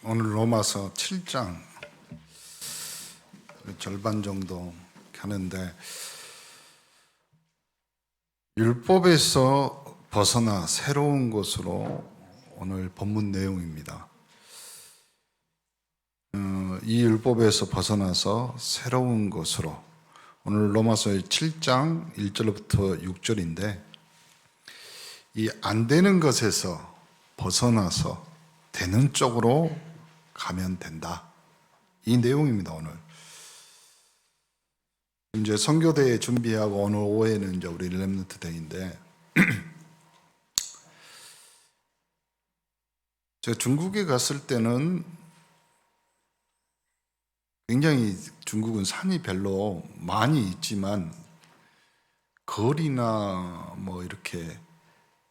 오늘 로마서 7장 절반 정도 하는데, 율법에서 벗어나 새로운 것으로 오늘 본문 내용입니다. 이 율법에서 벗어나서 새로운 것으로, 오늘 로마서의 7장 1절부터 6절인데 이 안 되는 것에서 벗어나서 되는 쪽으로 가면 된다, 이 내용입니다. 오늘 이제 선교대회 준비하고 오늘 오후에는 이제 우리 렘넌트 데이인데 제가 중국에 갔을 때는 굉장히 중국은 산이 별로 많이 있지만 거리나 뭐 이렇게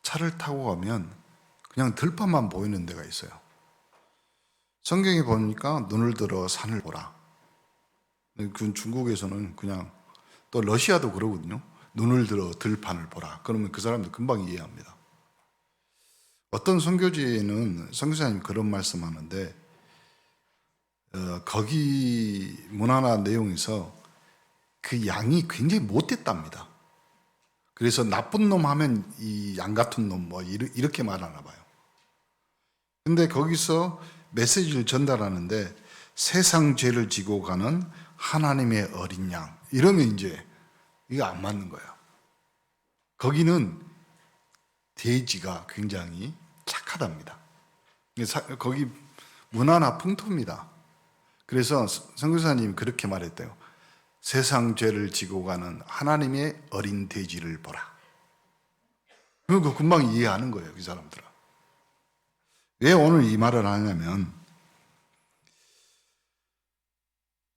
차를 타고 가면 그냥 들판만 보이는 데가 있어요. 성경에 보니까 눈을 들어 산을 보라. 그 중국에서는 그냥, 또 러시아도 그러거든요. 눈을 들어 들판을 보라. 그러면 그 사람들 금방 이해합니다. 어떤 선교지에는 선교사님이 그런 말씀하는데 거기 문화나 내용에서 그 양이 굉장히 못됐답니다. 그래서 나쁜 놈 하면 이 양 같은 놈 뭐 이렇게 말하나 봐요. 근데 거기서 메시지를 전달하는데 세상 죄를 지고 가는 하나님의 어린 양, 이러면 이제 이거 안 맞는 거예요. 거기는 돼지가 굉장히 착하답니다. 거기 문화나 풍토입니다. 그래서 선교사님이 그렇게 말했대요. 세상 죄를 지고 가는 하나님의 어린 돼지를 보라. 그거 금방 이해하는 거예요, 이 사람들은. 왜 오늘 이 말을 하냐면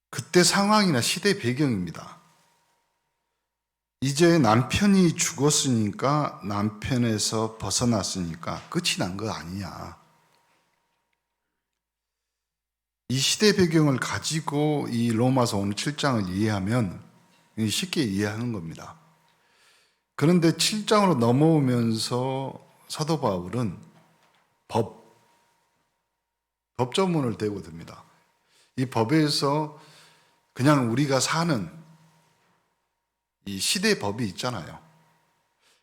그때 상황이나 시대 배경입니다. 이제 남편이 죽었으니까, 남편에서 벗어났으니까 끝이 난 거 아니냐. 이 시대 배경을 가지고 이 로마서 오늘 7장을 이해하면 쉽게 이해하는 겁니다. 그런데 7장으로 넘어오면서 사도 바울은 법조문을 대고 듭니다. 이 법에서 그냥 우리가 사는 이 시대 법이 있잖아요.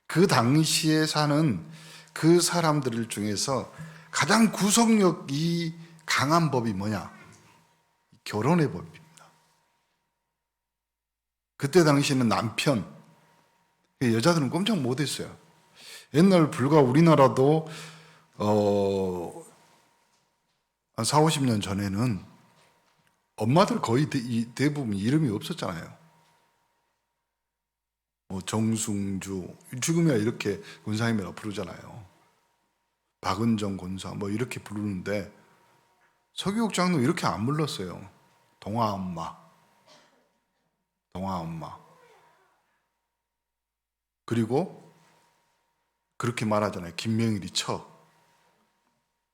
그 당시에 사는 그 사람들 중에서 가장 구속력이 강한 법이 뭐냐? 결혼의 법입니다. 그때 당시에는 남편, 여자들은 꼼짝 못했어요. 옛날 불과 우리나라도 한 40, 50년 전에는 엄마들 거의 대부분 이름이 없었잖아요. 뭐 정승주, 지금이야 이렇게 권사님이라고 부르잖아요. 박은정 권사 뭐 이렇게 부르는데 서기옥장도 이렇게 안 불렀어요. 동아 엄마. 그리고 그렇게 말하잖아요. 김명일이 처.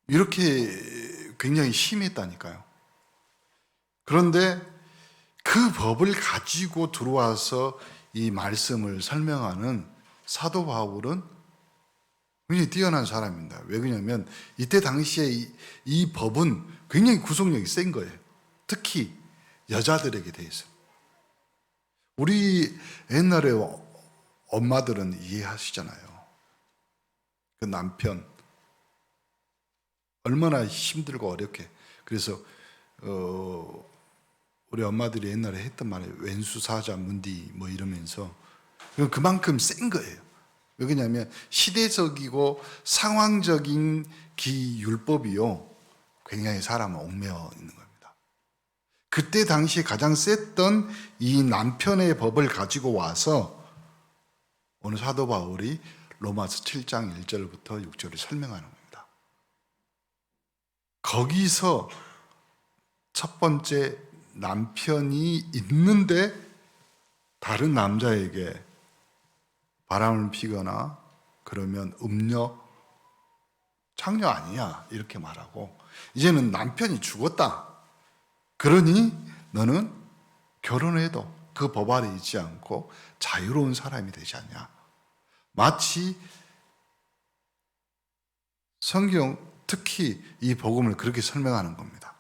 이렇게 굉장히 심했다니까요. 그런데 그 법을 가지고 들어와서 이 말씀을 설명하는 사도 바울은 굉장히 뛰어난 사람입니다. 왜 그러냐면 이때 당시에 이 법은 굉장히 구속력이 센 거예요. 특히 여자들에게 대해서. 우리 옛날에 엄마들은 이해하시잖아요. 그 남편 얼마나 힘들고 어렵게. 그래서 우리 엄마들이 옛날에 했던 말이 왼수사자 문디 뭐 이러면서 그만큼 센 거예요. 왜 그러냐면 시대적이고 상황적인 율법이요 굉장히 사람을 얽매어 있는 겁니다. 그때 당시에 가장 셌던 이 남편의 법을 가지고 와서 오늘 사도 바울이 로마서 7장 1절부터 6절을 설명하는 겁니다. 거기서 첫 번째, 남편이 있는데 다른 남자에게 바람을 피거나 그러면 창녀 아니야 이렇게 말하고, 이제는 남편이 죽었다. 그러니 너는 결혼해도 그 법 아래 있지 않고 자유로운 사람이 되지 않냐. 마치 성경 특히 이 복음을 그렇게 설명하는 겁니다.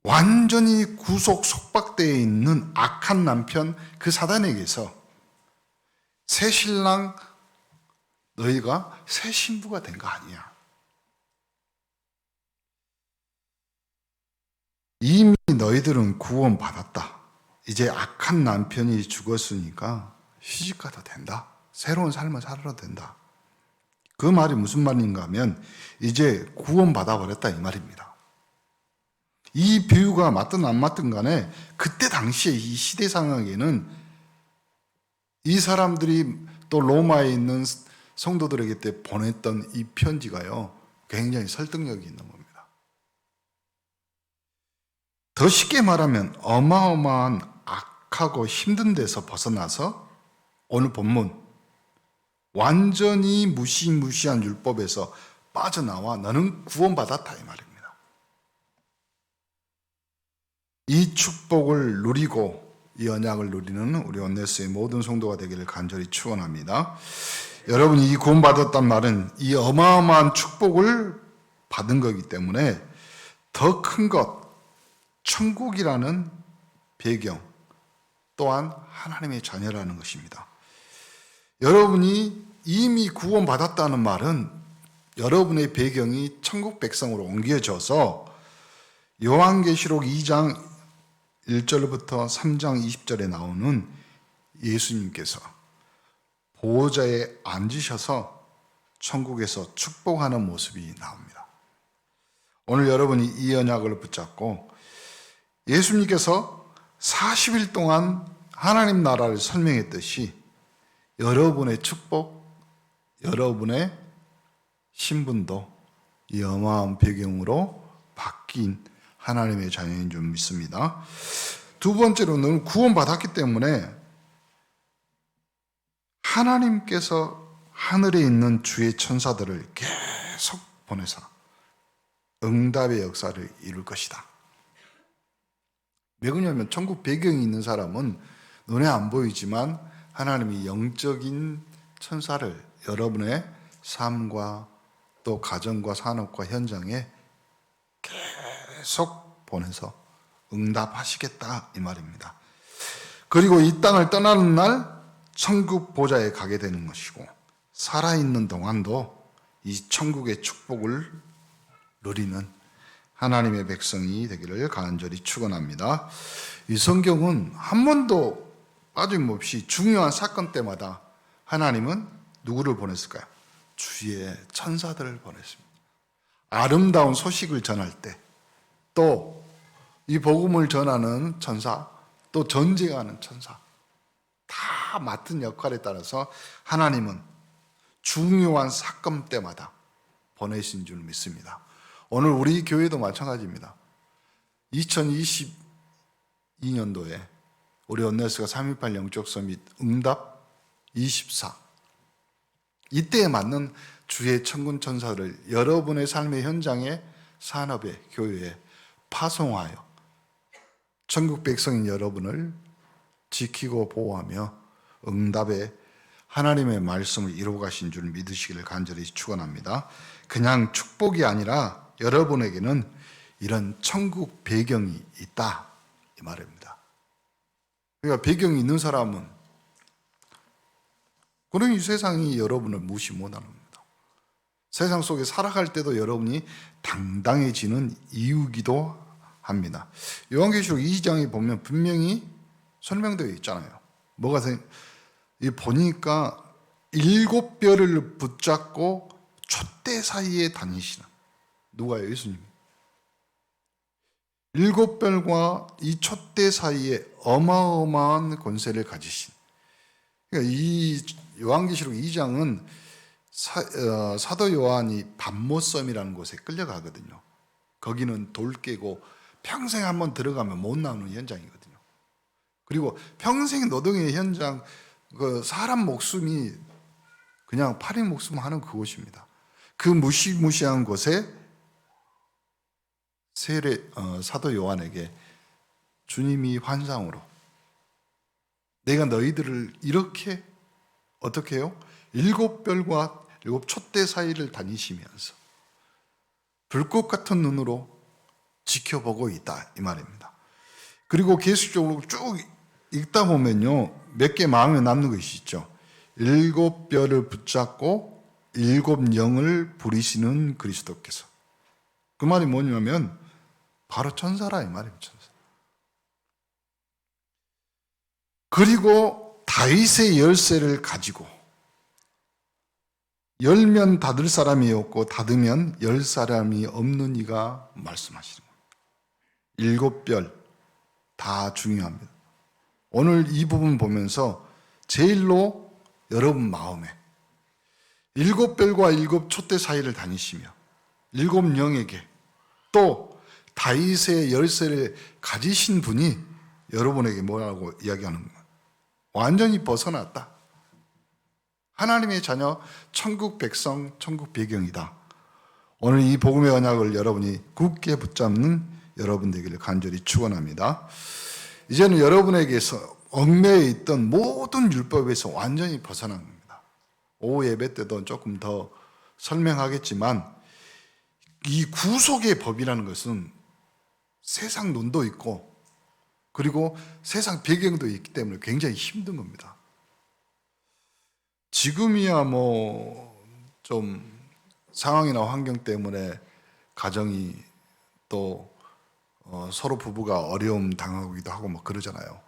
완전히 구속 속박되어 있는 악한 남편 그 사단에게서 새 신랑 너희가 새 신부가 된 거 아니야. 이미 너희들은 구원받았다. 이제 악한 남편이 죽었으니까 시집가도 된다. 새로운 삶을 살아도 된다. 그 말이 무슨 말인가 하면 이제 구원받아 버렸다 이 말입니다. 이 비유가 맞든 안 맞든 간에 그때 당시에 이 시대 상황에는 이 사람들이 또 로마에 있는 성도들에게 때 보냈던 이 편지가요 굉장히 설득력이 있는 겁니다. 더 쉽게 말하면 어마어마한 악하고 힘든 데서 벗어나서 오늘 본문 완전히 무시무시한 율법에서 빠져나와 너는 구원받았다 이 말입니다. 이 축복을 누리고 이 언약을 누리는 우리 온네스의 모든 성도가 되기를 간절히 축원합니다. 여러분이 이 구원받았단 말은 이 어마어마한 축복을 받은 거기 때문에 더 큰 것, 천국이라는 배경 또한 하나님의 자녀라는 것입니다. 여러분이 이미 구원받았다는 말은 여러분의 배경이 천국 백성으로 옮겨져서 요한계시록 2장 1절부터 3장 20절에 나오는 예수님께서 보호자에 앉으셔서 천국에서 축복하는 모습이 나옵니다. 오늘 여러분이 이 언약을 붙잡고 예수님께서 40일 동안 하나님 나라를 설명했듯이 여러분의 축복, 여러분의 신분도 이 어마어마한 배경으로 바뀐 하나님의 자녀인 줄 믿습니다. 두 번째로는 구원받았기 때문에 하나님께서 하늘에 있는 주의 천사들을 계속 보내서 응답의 역사를 이룰 것이다. 왜 그러냐면 천국 배경이 있는 사람은 눈에 안 보이지만 하나님이 영적인 천사를 여러분의 삶과 또 가정과 산업과 현장에 계속 보내서 응답하시겠다 이 말입니다. 그리고 이 땅을 떠나는 날 천국 보좌에 가게 되는 것이고 살아있는 동안도 이 천국의 축복을 누리는 하나님의 백성이 되기를 간절히 축원합니다. 이 성경은 한 번도 빠짐없이 중요한 사건 때마다 하나님은 누구를 보냈을까요? 주의 천사들을 보냈습니다. 아름다운 소식을 전할 때, 또 이 복음을 전하는 천사, 또 전쟁하는 천사, 다 맡은 역할에 따라서 하나님은 중요한 사건 때마다 보내신 줄 믿습니다. 오늘 우리 교회도 마찬가지입니다. 2022년도에 우리 온네스가 3.18 영적 서밋 응답 24 이때에 맞는 주의 천군 천사를 여러분의 삶의 현장에 산업에 교회에 파송하여 천국 백성인 여러분을 지키고 보호하며 응답의 하나님의 말씀을 이루어 가신 줄 믿으시기를 간절히 축원합니다. 그냥 축복이 아니라 여러분에게는 이런 천국 배경이 있다 이 말입니다. 그러니까 배경이 있는 사람은 그런 이 세상이 여러분을 무시 못하는 겁니다. 세상 속에 살아갈 때도 여러분이 당당해지는 이유기도 합니다. 요한계시록 2장에 보면 분명히 설명되어 있잖아요. 뭐가 보니까 7별을 붙잡고 촛대 사이에 다니시는 누가요? 예수님. 7별과 이 촛대 사이에 어마어마한 권세를 가지신. 그러니까 이 요한계시록 2장은 사도 요한이 밤모섬이라는 곳에 끌려가거든요. 거기는 돌 깨고 평생 한번 들어가면 못 나오는 현장이거든요. 그리고 평생 노동의 현장, 그 사람 목숨이 그냥 파리 목숨 하는 그곳입니다. 그 무시무시한 곳에 사도 요한에게 주님이 환상으로 내가 너희들을 이렇게 어떻게 해요? 7별과 7 촛대 사이를 다니시면서 불꽃 같은 눈으로 지켜보고 있다 이 말입니다. 그리고 계속적으로 쭉 읽다 보면요, 몇 개 마음에 남는 것이 있죠. 일곱 뼈를 붙잡고 일곱 영을 부리시는 그리스도께서. 그 말이 뭐냐면 바로 천사라 이 말입니다. 천사. 그리고 다윗의 열쇠를 가지고 열면 닫을 사람이 없고 닫으면 열 사람이 없는 이가 말씀하시는 겁니다. 일곱 별 다 중요합니다. 오늘 이 부분 보면서 제일로 여러분 마음에 일곱 별과 일곱 촛대 사이를 다니시며 일곱 영에게 또 다윗의 열쇠를 가지신 분이 여러분에게 뭐라고 이야기하는 거예요? 완전히 벗어났다. 하나님의 자녀, 천국 백성, 천국 배경이다. 오늘 이 복음의 언약을 여러분이 굳게 붙잡는 여러분 되기를 간절히 축원합니다. 이제는 여러분에게서 얽매여 있던 모든 율법에서 완전히 벗어난 겁니다. 오후 예배 때도 조금 더 설명하겠지만 이 구속의 법이라는 것은 세상 눈도 있고 그리고 세상 배경도 있기 때문에 굉장히 힘든 겁니다. 지금이야 뭐 좀 상황이나 환경 때문에 가정이 또 서로 부부가 어려움 당하기도 하고 막 그러잖아요.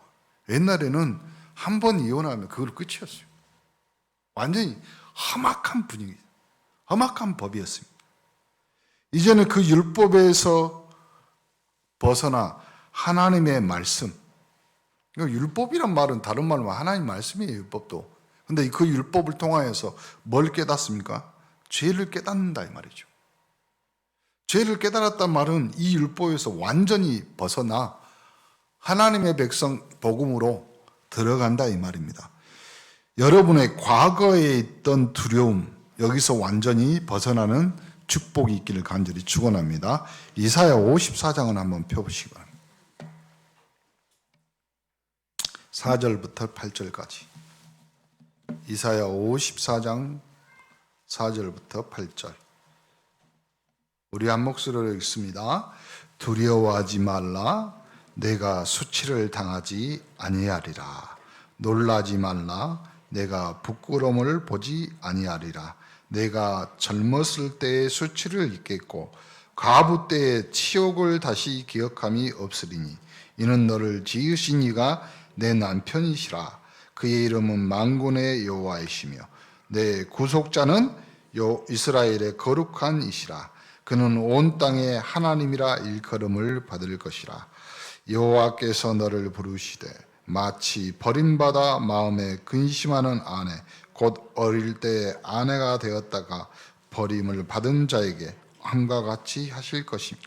옛날에는 한 번 이혼하면 그걸 끝이었어요. 완전히 험악한 분위기, 험악한 법이었습니다. 이제는 그 율법에서 벗어나 하나님의 말씀, 율법이란 말은 다른 말로 하나님 말씀이에요. 율법도. 근데 그 율법을 통하여서 뭘 깨닫습니까? 죄를 깨닫는다 이 말이죠. 죄를 깨달았단 말은 이 율법에서 완전히 벗어나 하나님의 백성 복음으로 들어간다 이 말입니다. 여러분의 과거에 있던 두려움, 여기서 완전히 벗어나는 축복이 있기를 간절히 축원합니다. 이사야 54장을 한번 펴보시기 바랍니다. 4절부터 8절까지. 이사야 54장 4절부터 8절. 우리 한 목소리로 읽습니다. 두려워하지 말라. 내가 수치를 당하지 아니하리라. 놀라지 말라. 내가 부끄러움을 보지 아니하리라. 내가 젊었을 때의 수치를 잊겠고 과부 때의 치욕을 다시 기억함이 없으리니 이는 너를 지으신 이가 내 남편이시라. 그의 이름은 만군의 여호와이시며 내 구속자는 이스라엘의 거룩한 이시라. 그는 온 땅의 하나님이라 일컬음을 받을 것이라. 여호와께서 너를 부르시되 마치 버림받아 마음에 근심하는 아내 곧 어릴 때 아내가 되었다가 버림을 받은 자에게 함과 같이 하실 것이며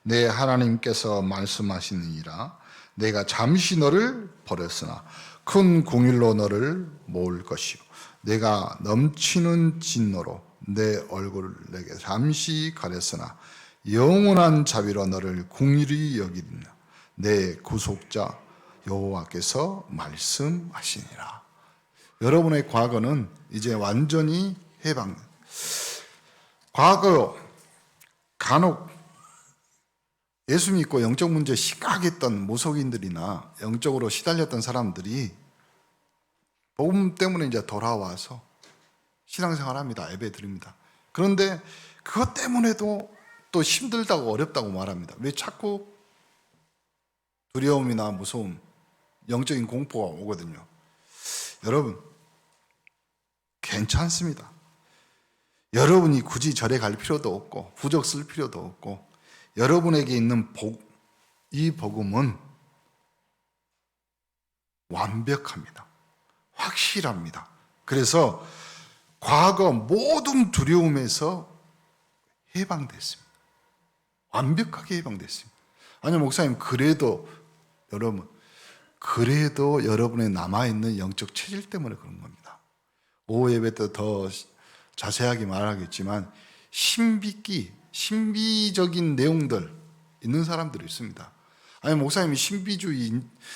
내 하나님께서 말씀하시느니라. 내가 잠시 너를 버렸으나 큰 공일로 너를 모을 것이요 내가 넘치는 진노로 내 얼굴을 내게 잠시 가렸으나 영원한 자비로 너를 긍휼히 여기리라. 내 구속자 여호와께서 말씀하시니라. 여러분의 과거는 이제 완전히 해방. 과거 간혹 예수 믿고 영적 문제 심각했던 무속인들이나 영적으로 시달렸던 사람들이 복음 때문에 이제 돌아와서 신앙생활 합니다. 예배 드립니다. 그런데 그것 때문에도 또 힘들다고 어렵다고 말합니다. 왜 자꾸 두려움이나 무서움, 영적인 공포가 오거든요. 여러분, 괜찮습니다. 여러분이 굳이 절에 갈 필요도 없고 부적 쓸 필요도 없고 여러분에게 있는 이 복음은 완벽합니다. 확실합니다. 그래서 과거 모든 두려움에서 해방됐습니다. 완벽하게 해방됐습니다. 아니 목사님 그래도 여러분의 남아있는 영적 체질 때문에 그런 겁니다. 오후 예배 때 더 자세하게 말하겠지만 신비적인 내용들 있는 사람들이 있습니다. 아니 목사님이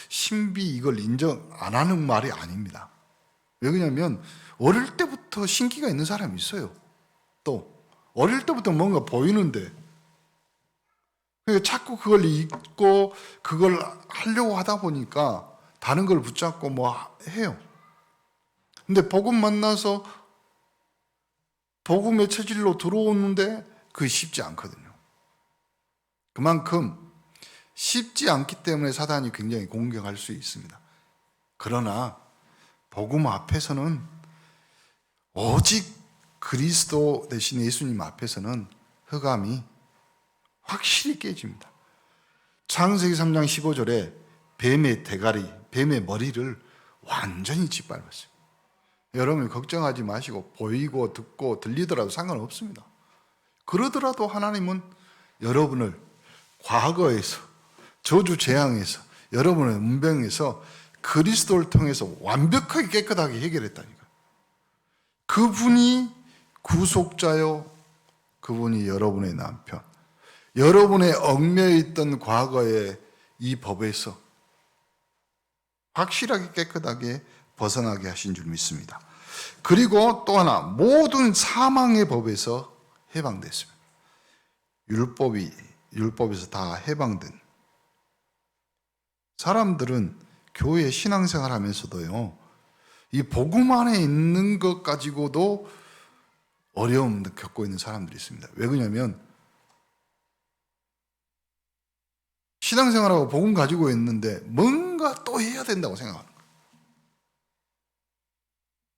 신비 이걸 인정 안 하는 말이 아닙니다. 왜 그러냐면 어릴 때부터 신기가 있는 사람이 있어요. 또 어릴 때부터 뭔가 보이는데 그러니까 자꾸 그걸 잊고 그걸 하려고 하다 보니까 다른 걸 붙잡고 뭐 해요. 근데 복음 만나서 복음의 체질로 들어오는데 그게 쉽지 않거든요. 그만큼 쉽지 않기 때문에 사단이 굉장히 공격할 수 있습니다. 그러나 복음 앞에서는, 오직 그리스도 대신 예수님 앞에서는 흑암이 확실히 깨집니다. 창세기 3장 15절에 뱀의 대가리, 뱀의 머리를 완전히 짓밟았어요. 여러분 걱정하지 마시고 보이고 듣고 들리더라도 상관없습니다. 그러더라도 하나님은 여러분을 과거에서, 저주 재앙에서, 여러분의 문병에서 그리스도를 통해서 완벽하게 깨끗하게 해결했다니까요. 그분이 구속자요, 그분이 여러분의 남편, 여러분의 얽매여 있던 과거의 이 법에서 확실하게 깨끗하게 벗어나게 하신 줄 믿습니다. 그리고 또 하나, 모든 사망의 법에서 해방됐습니다. 율법에서 다 해방된 사람들은 교회 신앙생활 하면서도요, 이 복음 안에 있는 것 가지고도 어려움 겪고 있는 사람들이 있습니다. 왜 그러냐면 신앙생활하고 복음 가지고 있는데 뭔가 또 해야 된다고 생각하는 거예요.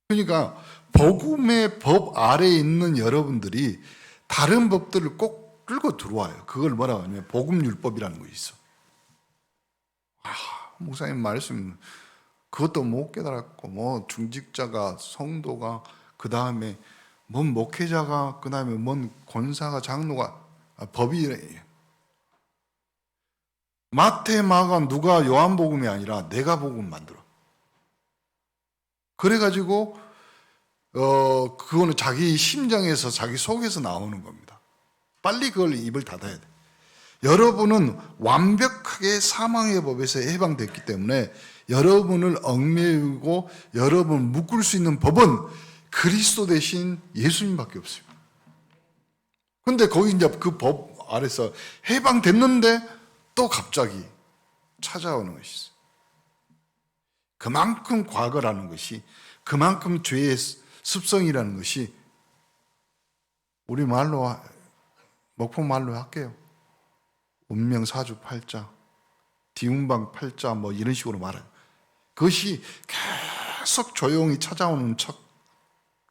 그러니까 복음의 법 아래에 있는 여러분들이 다른 법들을 꼭 끌고 들어와요. 그걸 뭐라고 하냐면 복음율법이라는 것이 있어. 목사님 말씀 그것도 못 깨달았고, 뭐 중직자가, 성도가, 그 다음에 뭔 목회자가, 그 다음에 뭔 권사가, 장로가, 법이, 마태, 마가, 누가 요한복음이 아니라 내가 복음 만들어. 그래가지고 그거는 자기 심정에서, 자기 속에서 나오는 겁니다. 빨리 그걸 입을 닫아야 돼. 여러분은 완벽하게 사망의 법에서 해방됐기 때문에 여러분을 얽매이고 여러분을 묶을 수 있는 법은 그리스도 대신 예수님밖에 없습니다. 근데 거기 이제 그 법 아래서 해방됐는데 또 갑자기 찾아오는 것이 있어요. 그만큼 과거라는 것이, 그만큼 죄의 습성이라는 것이, 우리 말로, 목포 말로 할게요. 운명사주 팔자, 디운방 팔자, 뭐 이런 식으로 말해요. 그것이 계속 조용히 찾아오는 척,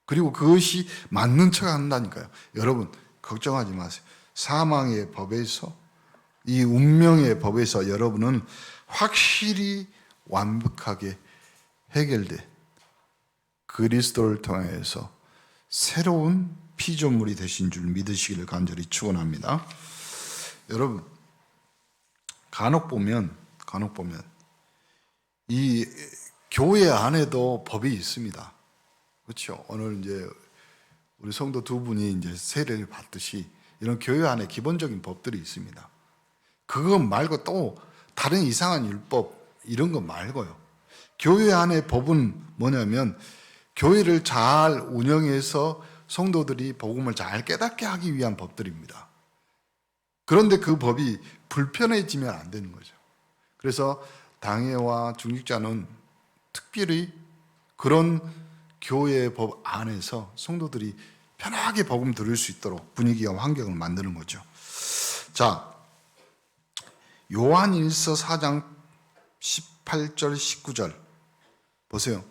그리고 그것이 맞는 척 한다니까요. 여러분 걱정하지 마세요. 사망의 법에서, 이 운명의 법에서 여러분은 확실히 완벽하게 해결돼 그리스도를 통해서 새로운 피조물이 되신 줄 믿으시기를 간절히 축원합니다. 여러분 간혹 보면 이 교회 안에도 법이 있습니다. 그렇죠? 오늘 이제 우리 성도 두 분이 이제 세례를 받듯이 이런 교회 안에 기본적인 법들이 있습니다. 그거 말고 또 다른 이상한 율법 이런 거 말고요. 교회 안에 법은 뭐냐면 교회를 잘 운영해서 성도들이 복음을 잘 깨닫게 하기 위한 법들입니다. 그런데 그 법이 불편해지면 안 되는 거죠. 그래서 당회와 중직자는 특별히 그런 교회의 법 안에서 성도들이 편하게 복음 들을 수 있도록 분위기와 환경을 만드는 거죠. 자, 요한일서 4장 18절 19절 보세요.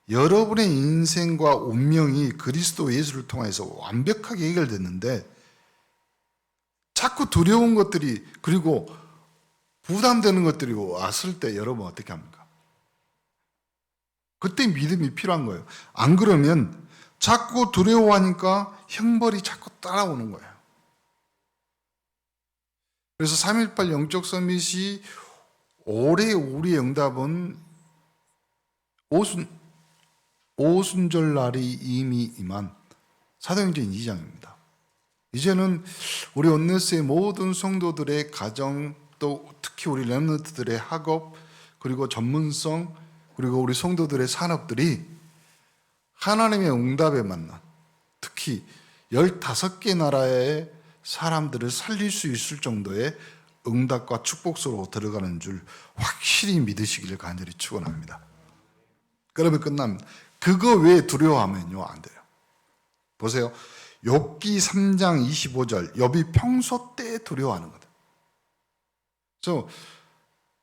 여러분의 인생과 운명이 그리스도 예수를 통해서 완벽하게 해결됐는데 자꾸 두려운 것들이, 그리고 부담되는 것들이 왔을 때 여러분 어떻게 합니까? 그때 믿음이 필요한 거예요. 안 그러면 자꾸 두려워하니까 형벌이 자꾸 따라오는 거예요. 그래서 3.18 영적 서밋이 올해 우리의 응답은 오순절 날이 이미 임한 사도행전 2장입니다. 이제는 우리 온네스의 모든 성도들의 가정, 또 특히 우리 렘넌트들의 학업, 그리고 전문성, 그리고 우리 성도들의 산업들이 하나님의 응답에 만난, 특히 15개 나라의 사람들을 살릴 수 있을 정도의 응답과 축복 속으로 들어가는 줄 확실히 믿으시기를 간절히 축원합니다. 그러면 끝납니다. 그거 왜 두려워하면요? 안 돼요. 보세요. 욥기 3장 25절 욥이 평소 때 두려워하는 거다. 저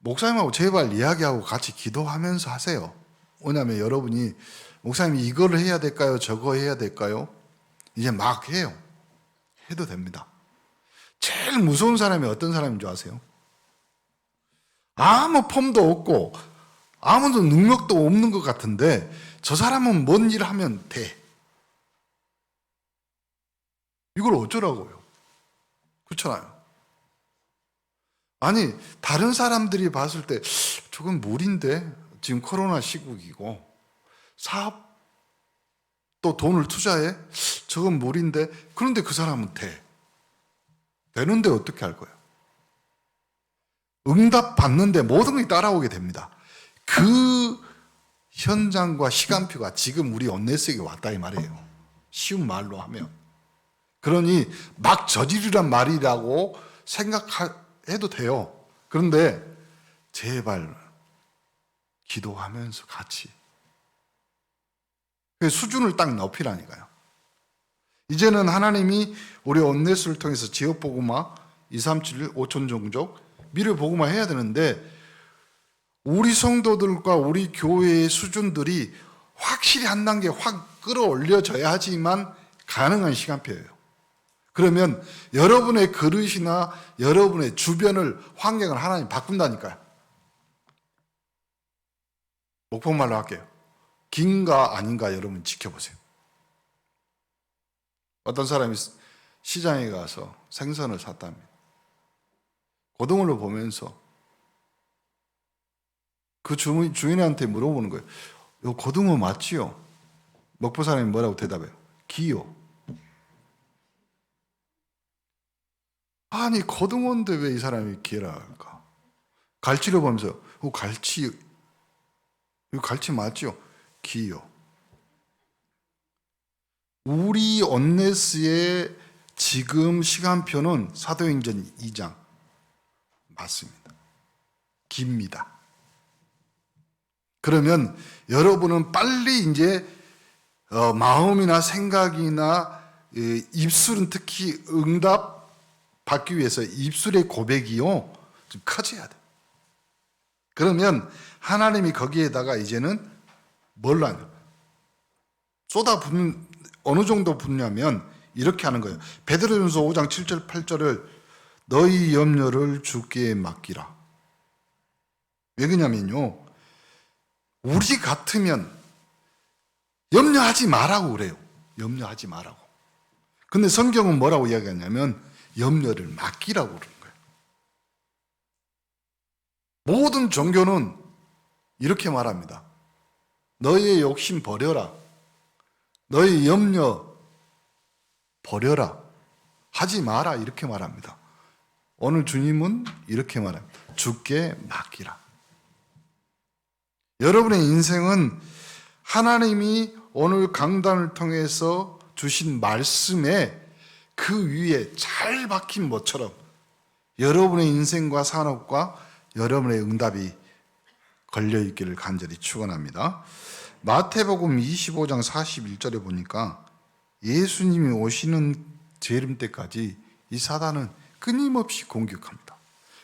목사님하고 제발 이야기하고 같이 기도하면서 하세요. 왜냐하면 여러분이 목사님이 이거를 해야 될까요? 저거 해야 될까요? 이제 막 해요. 해도 됩니다. 제일 무서운 사람이 어떤 사람인 줄 아세요? 아무 폼도 없고 아무도 능력도 없는 것 같은데 저 사람은 뭔 일을 하면 돼. 이걸 어쩌라고요? 그렇잖아요. 아니 다른 사람들이 봤을 때 저건 무리인데 지금 코로나 시국이고 사업 또 돈을 투자해? 저건 무리인데 그런데 그 사람은 돼. 되는데 어떻게 할 거예요? 응답 받는데 모든 것이 따라오게 됩니다. 그 현장과 시간표가 지금 우리 온네스에게 왔다 이 말이에요. 쉬운 말로 하면. 그러니 막 저지르란 말이라고 생각해도 돼요. 그런데 제발 기도하면서 같이 수준을 딱 높이라니까요. 이제는 하나님이 우리 온네스를 통해서 지역복음화 237 5천 종족 미래 복음화 해야 되는데 우리 성도들과 우리 교회의 수준들이 확실히 한 단계 확 끌어올려져야 하지만 가능한 시간표예요. 그러면 여러분의 그릇이나 여러분의 주변을 환경을 하나님 바꾼다니까요. 목포말로 할게요. 긴가 아닌가 여러분 지켜보세요. 어떤 사람이 시장에 가서 생선을 샀답니다. 고등어를 보면서 그 주인한테 물어보는 거예요. 요 고등어 맞지요? 먹보 사람이 뭐라고 대답해요? 기요. 아니 고등어인데 왜 이 사람이 기라 할까? 갈치를 보면서 갈치 맞지요? 기요. 우리 온네스의 지금 시간표는 사도행전 2장 맞습니다. 깁니다. 그러면 여러분은 빨리 이제 마음이나 생각이나 입술은 특히 응답 받기 위해서 입술의 고백이요 좀 커져야 돼. 그러면 하나님이 거기에다가 이제는 뭘로 하냐? 쏟아붓는 어느 정도 붓냐면 이렇게 하는 거예요. 베드로전서 5장 7절 8절을 너희 염려를 주께 맡기라. 왜 그러냐면요. 우리 같으면 염려하지 말라고 그래요. 염려하지 말라고. 근데 성경은 뭐라고 이야기하냐면 염려를 맡기라고 그러는 거예요. 모든 종교는 이렇게 말합니다. 너희의 욕심 버려라. 너희 염려 버려라. 하지 마라. 이렇게 말합니다. 오늘 주님은 이렇게 말합니다. 주께 맡기라. 여러분의 인생은 하나님이 오늘 강단을 통해서 주신 말씀에 그 위에 잘 박힌 것처럼 여러분의 인생과 산업과 여러분의 응답이 걸려있기를 간절히 축원합니다. 마태복음 25장 41절에 보니까 예수님이 오시는 재림 때까지 이 사단은 끊임없이 공격합니다.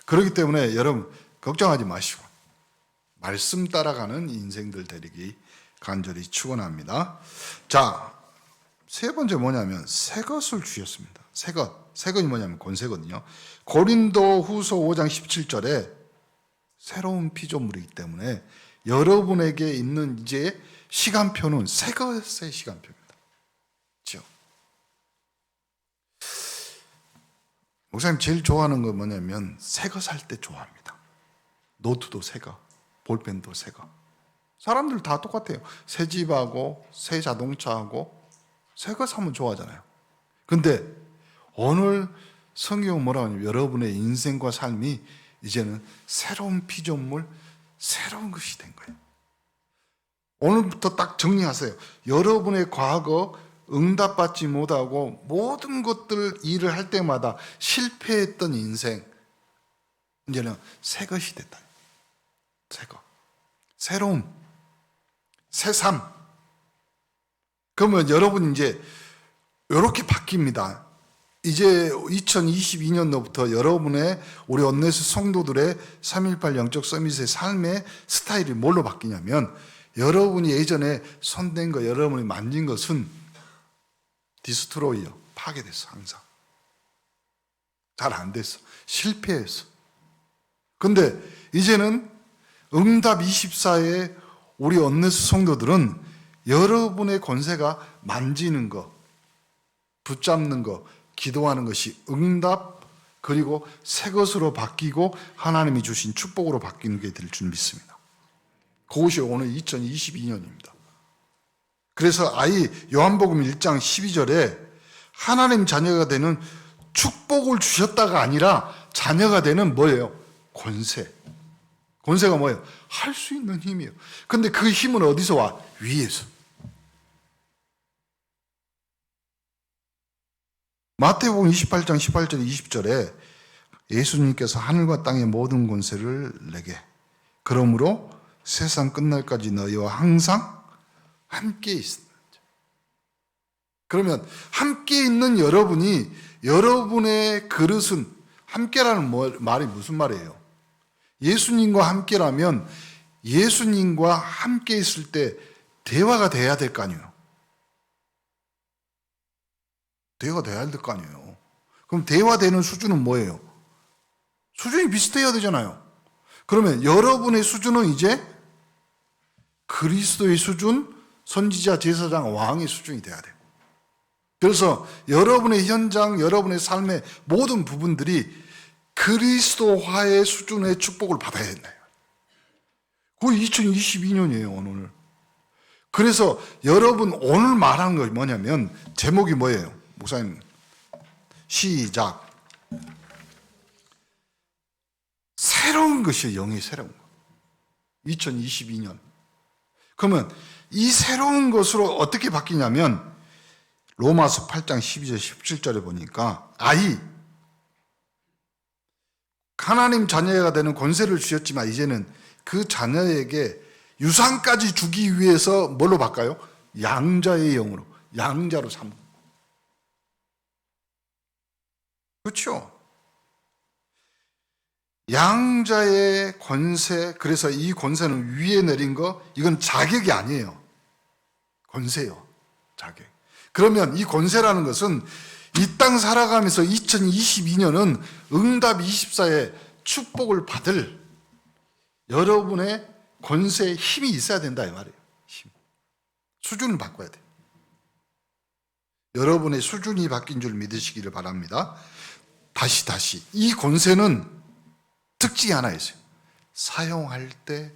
그렇기 때문에 여러분 걱정하지 마시고 말씀 따라가는 인생들 되리기 간절히 축원합니다. 자, 세 번째 뭐냐면 새 것을 주셨습니다. 새 것. 새 것이 뭐냐면 권세거든요. 고린도 후서 5장 17절에 새로운 피조물이기 때문에 여러분에게 있는 이제 시간표는 새 것의 시간표입니다. 그렇죠? 목사님 제일 좋아하는 건 뭐냐면 새 거 살 때 좋아합니다. 노트도 새 거, 볼펜도 새 거. 사람들 다 똑같아요. 새 집하고 새 자동차하고 새 거 사면 좋아하잖아요. 근데 오늘 성경은 뭐라고 하냐면 여러분의 인생과 삶이 이제는 새로운 피조물, 새로운 것이 된 거예요. 오늘부터 딱 정리하세요. 여러분의 과거 응답받지 못하고 모든 것들 일을 할 때마다 실패했던 인생, 이제는 새 것이 됐다. 새 것. 새로움. 새삼. 그러면 여러분 이제 이렇게 바뀝니다. 이제 2022년도부터 여러분의 우리 온네스 성도들의 3.18 영적 서밋의 삶의 스타일이 뭘로 바뀌냐면 여러분이 예전에 손댄 거, 여러분이 만진 것은 디스트로이어, 파괴됐어, 항상. 잘 안 됐어. 실패했어. 근데 이제는 응답 24의 우리 온네스 성도들은 여러분의 권세가 만지는 거, 붙잡는 거, 기도하는 것이 응답, 그리고 새 것으로 바뀌고 하나님이 주신 축복으로 바뀌는 게 될 줄 믿습니다. 그것이 오늘 2022년입니다. 그래서 아이 요한복음 1장 12절에 하나님 자녀가 되는 축복을 주셨다가 아니라 자녀가 되는 뭐예요? 권세. 권세가 뭐예요? 할 수 있는 힘이에요. 근데 그 힘은 어디서 와? 위에서. 마태복음 28장 18절 20절에 예수님께서 하늘과 땅의 모든 권세를 내게, 그러므로 세상 끝날까지 너희와 항상 함께 있습니다. 그러면 함께 있는 여러분이, 여러분의 그릇은, 함께라는 말이 무슨 말이에요? 예수님과 함께라면 예수님과 함께 있을 때 대화가 돼야 될 거 아니에요. 대화가 돼야 될 거 아니에요. 그럼 대화되는 수준은 뭐예요? 수준이 비슷해야 되잖아요. 그러면 여러분의 수준은 이제 그리스도의 수준, 선지자, 제사장, 왕의 수준이 돼야 돼요. 그래서 여러분의 현장, 여러분의 삶의 모든 부분들이 그리스도화의 수준의 축복을 받아야 된다. 그게 2022년이에요, 오늘. 그래서 여러분 오늘 말한 거 뭐냐면, 제목이 뭐예요? 목사님, 시작. 새로운 것이에요, 영이 새로운 거. 2022년. 그러면 이 새로운 것으로 어떻게 바뀌냐면, 로마서 8장 12절 17절에 보니까 하나님 자녀가 되는 권세를 주셨지만 이제는 그 자녀에게 유산까지 주기 위해서 뭘로 바꿔요? 양자의 영으로, 양자로 삼고. 그렇죠? 양자의 권세, 그래서 이 권세는 위에 내린 거, 이건 자격이 아니에요. 권세요, 자격. 그러면 이 권세라는 것은 이 땅 살아가면서 2022년은 응답 24의 축복을 받을 여러분의 권세에 힘이 있어야 된다 이 말이에요. 힘. 수준을 바꿔야 돼. 여러분의 수준이 바뀐 줄 믿으시기를 바랍니다. 다시 이 권세는 특징이 하나 있어요. 사용할 때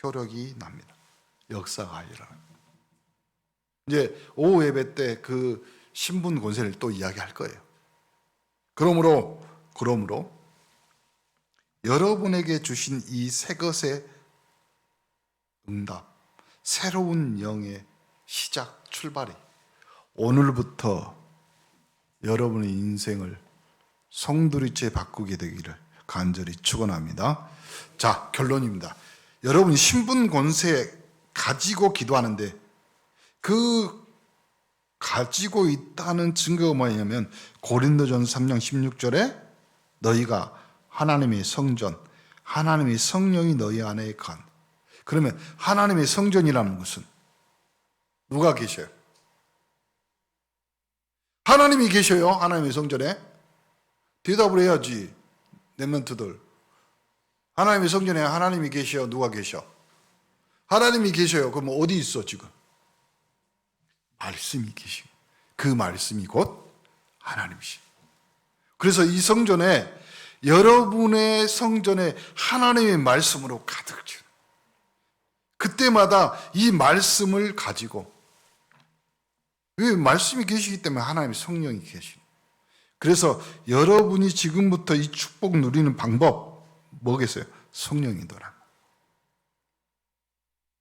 효력이 납니다. 역사가 일어납니다. 이제 오후 예배 때 그 신분 권세를 또 이야기할 거예요. 그러므로 여러분에게 주신 이 새 것의 응답, 새로운 영의 시작, 출발이 오늘부터 여러분의 인생을 송두리째 바꾸게 되기를 간절히 축원합니다. 자, 결론입니다. 여러분이 신분 권세 가지고 기도하는데 그 가지고 있다는 증거가 뭐냐면 고린도전서 3장 16절에 너희가 하나님의 성전, 하나님의 성령이 너희 안에 간. 그러면 하나님의 성전이라는 것은 누가 계셔요? 하나님이 계셔요. 하나님의 성전에. 대답을 해야지. 렘넌트들. 하나님의 성전에 하나님이 계셔요. 누가 계셔? 하나님이 계셔요. 그럼 어디 있어 지금? 말씀이 계시고 그 말씀이 곧 하나님이시. 그래서 이 성전에, 여러분의 성전에 하나님의 말씀으로 가득 채워. 그때마다 이 말씀을 가지고, 왜 말씀이 계시기 때문에 하나님의 성령이 계시고. 그래서 여러분이 지금부터 이 축복 누리는 방법 뭐겠어요? 성령 인도란.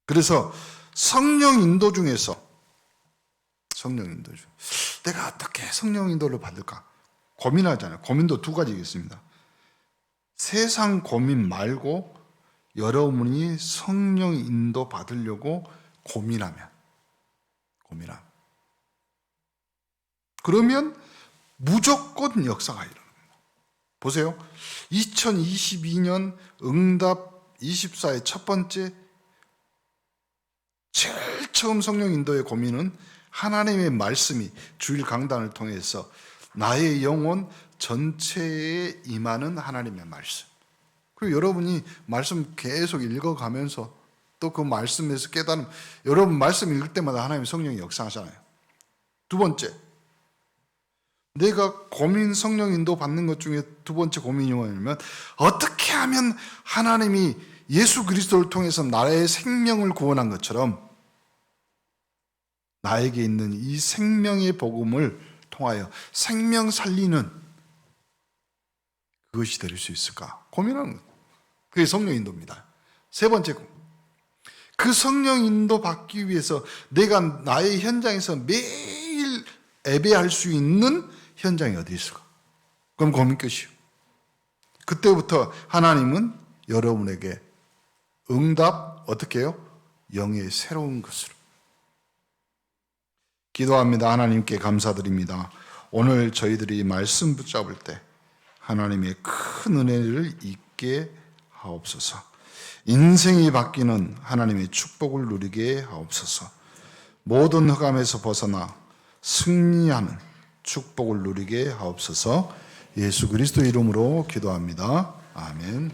그래서 성령 인도 중에서 내가 어떻게 성령 인도를 받을까? 고민하잖아요. 고민도 두 가지 있습니다. 세상 고민 말고 여러분이 성령 인도 받으려고 고민하면 그러면 무조건 역사가 일어납니다. 보세요. 2022년 응답 24의 첫 번째 제일 처음 성령 인도의 고민은 하나님의 말씀이 주일 강단을 통해서 나의 영혼 전체에 임하는 하나님의 말씀. 그리고 여러분이 말씀 계속 읽어가면서 또 그 말씀에서 깨달음, 여러분 말씀 읽을 때마다 하나님 성령이 역사하잖아요. 두 번째, 내가 고민 성령 인도 받는 것 중에 두 번째 고민이 뭐냐면 어떻게 하면 하나님이 예수 그리스도를 통해서 나의 생명을 구원한 것처럼 나에게 있는 이 생명의 복음을 통하여 생명 살리는 그것이 될 수 있을까 고민하는 것. 그게 성령 인도입니다. 세 번째, 그 성령 인도 받기 위해서 내가 나의 현장에서 매일 예배할 수 있는 현장이 어디 있을까? 그럼 고민 끝이요. 그때부터 하나님은 여러분에게 응답 어떻게 해요? 영의 새로운 것으로. 기도합니다. 하나님께 감사드립니다. 오늘 저희들이 말씀 붙잡을 때 하나님의 큰 은혜를 잊게 하옵소서. 인생이 바뀌는 하나님의 축복을 누리게 하옵소서. 모든 흑암에서 벗어나 승리하는 축복을 누리게 하옵소서. 예수 그리스도 이름으로 기도합니다. 아멘.